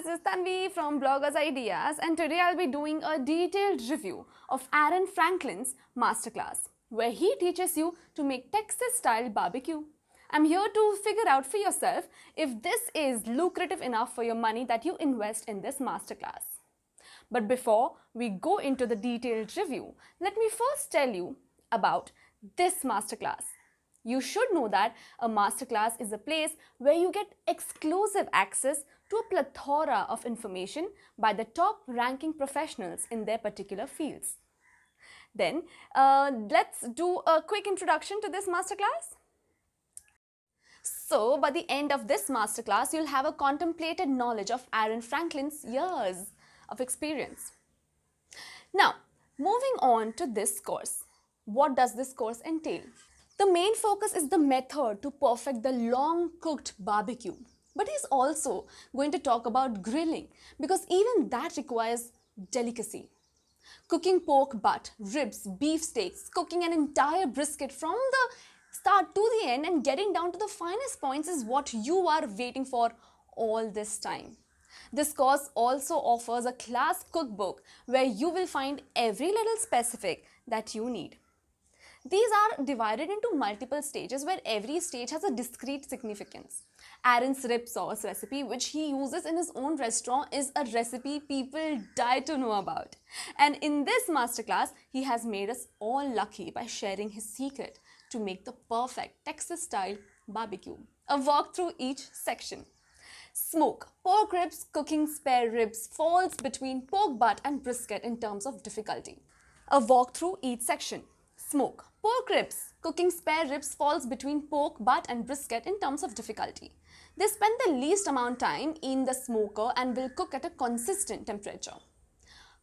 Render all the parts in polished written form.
this is Tanvi from Bloggers Ideas, and today I'll be doing a detailed review of Aaron Franklin's masterclass, where he teaches you to make Texas-style barbecue. I'm here to figure out for yourself if this is lucrative enough for your money that you invest in this masterclass. But before we go into the detailed review, let me first tell you about this masterclass. You should know that a masterclass is a place where you get exclusive access to a plethora of information by the top ranking professionals in their particular fields. Then, let's do a quick introduction to this masterclass. So, by the end of this masterclass, you'll have a contemplated knowledge of Aaron Franklin's years of experience. Now, moving on to this course. What does this course entail? The main focus is the method to perfect the long-cooked barbecue. But he's also going to talk about grilling because even that requires delicacy. Cooking pork butt, ribs, beef steaks, cooking an entire brisket from the start to the end and getting down to the finest points is what you are waiting for all this time. This course also offers a class cookbook where you will find every little specific that you need. These are divided into multiple stages where every stage has a discrete significance. Aaron's rib sauce recipe, which he uses in his own restaurant, is a recipe people die to know about. And in this masterclass, he has made us all lucky by sharing his secret to make the perfect Texas-style barbecue. A walk through each section. Smoke. Pork ribs, cooking spare ribs falls between pork butt and brisket in terms of difficulty. A walk through each section. Smoke. Pork ribs. Cooking spare ribs falls between pork, butt and brisket in terms of difficulty. They spend the least amount of time in the smoker and will cook at a consistent temperature.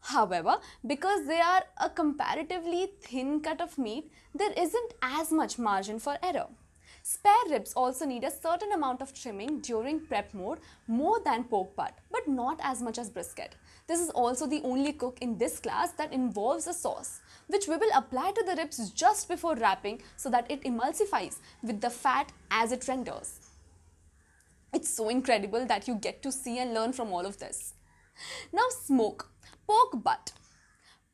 However, because they are a comparatively thin cut of meat, there isn't as much margin for error. Spare ribs also need a certain amount of trimming during prep mode, more than pork butt, but not as much as brisket. This is also the only cook in this class that involves a sauce, which we will apply to the ribs just before wrapping so that it emulsifies with the fat as it renders. It's so incredible that you get to see and learn from all of this. Now, smoke. Pork butt.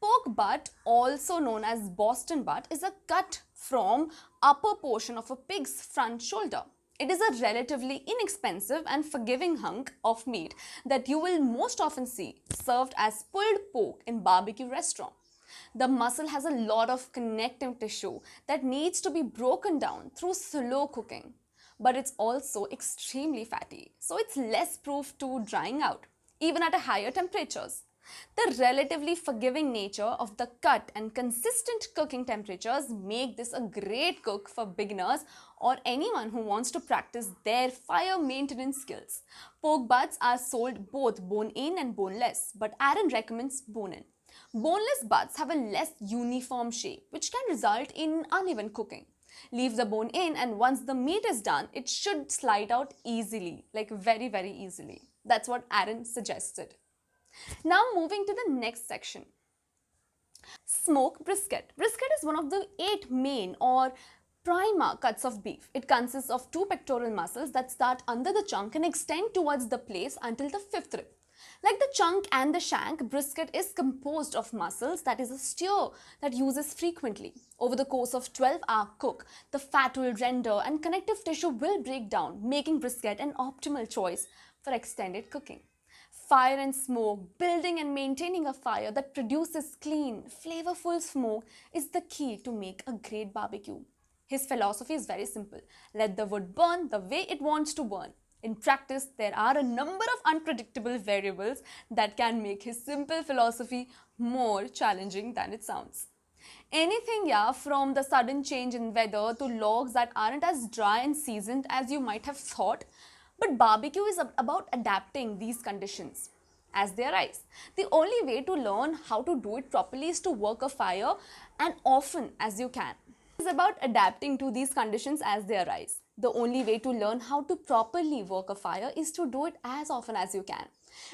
Pork butt, also known as Boston butt, is a cut from upper portion of a pig's front shoulder. It is a relatively inexpensive and forgiving hunk of meat that you will most often see served as pulled pork in barbecue restaurants. The muscle has a lot of connective tissue that needs to be broken down through slow cooking, but it's also extremely fatty, so it's less proof to drying out, even at higher temperatures. The relatively forgiving nature of the cut and consistent cooking temperatures make this a great cook for beginners or anyone who wants to practice their fire maintenance skills. Pork butts are sold both bone-in and boneless, but Aaron recommends bone-in. Boneless butts have a less uniform shape, which can result in uneven cooking. Leave the bone in, and once the meat is done, it should slide out easily, like very, very easily. That's what Aaron suggested. Now moving to the next section. Smoke brisket. Brisket is one of the 8 main or prima cuts of beef. It consists of 2 pectoral muscles that start under the chunk and extend towards the place until the 5th rib. Like the chunk and the shank, brisket is composed of muscles, that is a steer that uses frequently. Over the course of 12-hour cook, the fat will render and connective tissue will break down, making brisket an optimal choice for extended cooking. Fire and smoke, building and maintaining a fire that produces clean, flavorful smoke is the key to make a great barbecue. His philosophy is very simple. Let the wood burn the way it wants to burn. In practice, there are a number of unpredictable variables that can make his simple philosophy more challenging than it sounds. Anything, from the sudden change in weather to logs that aren't as dry and seasoned as you might have thought. But barbecue is about adapting these conditions as they arise. The only way to learn how to do it properly is to work a fire and often as you can. It's about adapting to these conditions as they arise. The only way to learn how to properly work a fire is to do it as often as you can,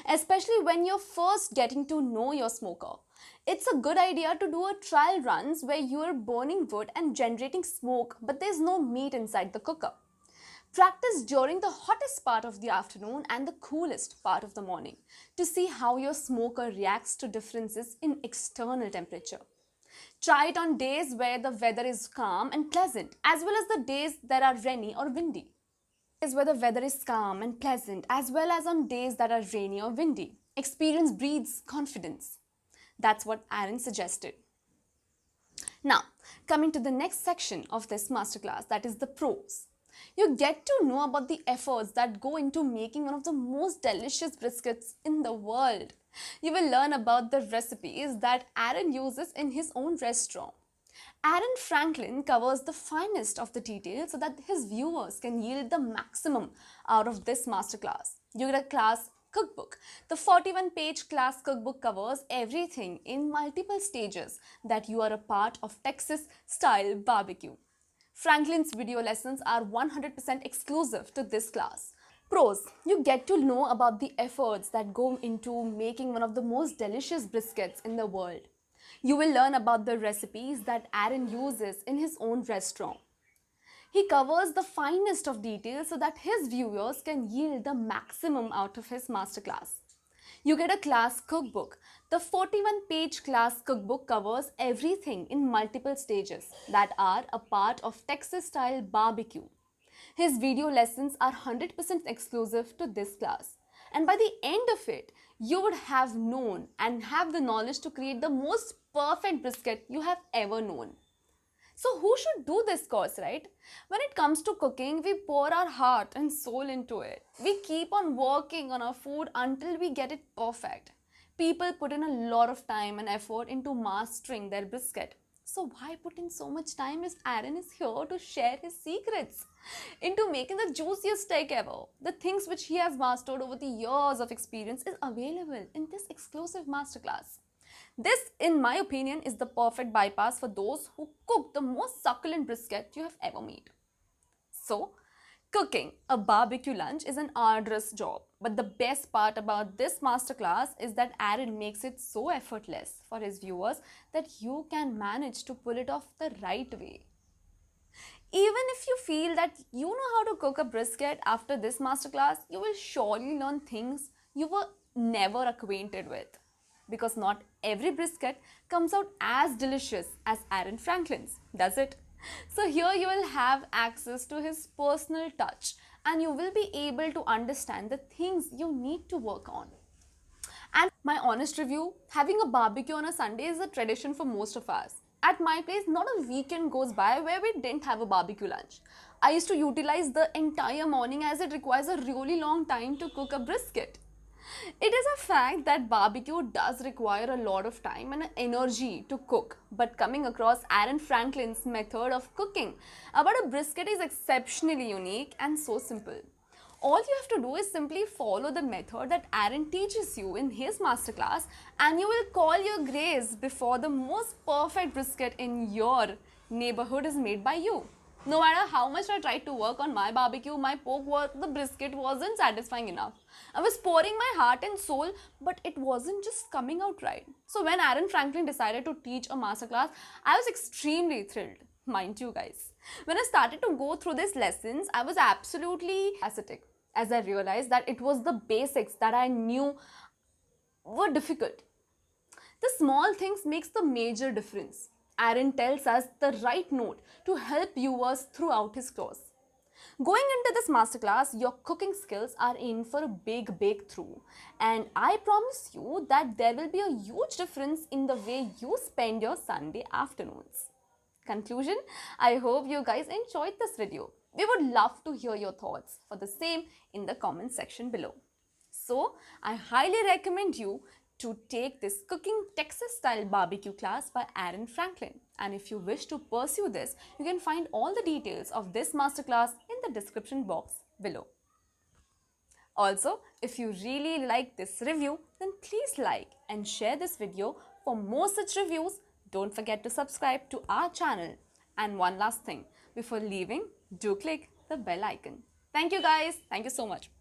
especially when you're first getting to know your smoker. It's a good idea to do a trial runs where you are burning wood and generating smoke, but there's no meat inside the cooker. Practice during the hottest part of the afternoon and the coolest part of the morning to see how your smoker reacts to differences in external temperature. Try it on days where the weather is calm and pleasant, as well as the days that are rainy or windy. Days where the weather is calm and pleasant, as well as on days that are rainy or windy. Experience breeds confidence. That's what Aaron suggested. Now, coming to the next section of this masterclass, that is the pros. You get to know about the efforts that go into making one of the most delicious briskets in the world. You will learn about the recipes that Aaron uses in his own restaurant. Aaron Franklin covers the finest of the details so that his viewers can yield the maximum out of this masterclass. You get a class cookbook. The 41-page class cookbook covers everything in multiple stages that you are a part of Texas-style barbecue. Franklin's video lessons are 100% exclusive to this class. Pros, you get to know about the efforts that go into making one of the most delicious briskets in the world. You will learn about the recipes that Aaron uses in his own restaurant. He covers the finest of details so that his viewers can yield the maximum out of his masterclass. You get a class cookbook. The 41-page class cookbook covers everything in multiple stages that are a part of Texas-style barbecue. His video lessons are 100% exclusive to this class. And by the end of it, you would have known and have the knowledge to create the most perfect brisket you have ever known. So who should do this course, right? When it comes to cooking, we pour our heart and soul into it. We keep on working on our food until we get it perfect. People put in a lot of time and effort into mastering their brisket. So why put in so much time if Aaron is here to share his secrets into making the juiciest steak ever? The things which he has mastered over the years of experience is available in this exclusive masterclass. This, in my opinion, is the perfect bypass for those who cook the most succulent brisket you have ever made. So, cooking a barbecue lunch is an arduous job, but the best part about this masterclass is that Aaron makes it so effortless for his viewers that you can manage to pull it off the right way. Even if you feel that you know how to cook a brisket after this masterclass, you will surely learn things you were never acquainted with. Because not every brisket comes out as delicious as Aaron Franklin's, does it? So here you will have access to his personal touch and you will be able to understand the things you need to work on. And my honest review, having a barbecue on a Sunday is a tradition for most of us. At my place, not a weekend goes by where we didn't have a barbecue lunch. I used to utilize the entire morning as it requires a really long time to cook a brisket. It is a fact that barbecue does require a lot of time and energy to cook, but coming across Aaron Franklin's method of cooking about a brisket is exceptionally unique and so simple. All you have to do is simply follow the method that Aaron teaches you in his masterclass and you will call your grace before the most perfect brisket in your neighborhood is made by you. No matter how much I tried to work on my barbecue, the brisket wasn't satisfying enough. I was pouring my heart and soul, but it wasn't just coming out right. So when Aaron Franklin decided to teach a masterclass, I was extremely thrilled, mind you guys. When I started to go through these lessons, I was absolutely ecstatic as I realized that it was the basics that I knew were difficult. The small things makes the major difference. Aaron tells us the right note to help viewers throughout his course. Going into this masterclass, your cooking skills are in for a big breakthrough, and I promise you that there will be a huge difference in the way you spend your Sunday afternoons. Conclusion, I hope you guys enjoyed this video. We would love to hear your thoughts for the same in the comment section below. So, I highly recommend you to take this cooking Texas style barbecue class by Aaron Franklin. And if you wish to pursue this, you can find all the details of this masterclass in the description box below. Also, if you really like this review, then please like and share this video. For more such reviews, don't forget to subscribe to our channel. And one last thing, before leaving, do click the bell icon. Thank you guys. Thank you so much.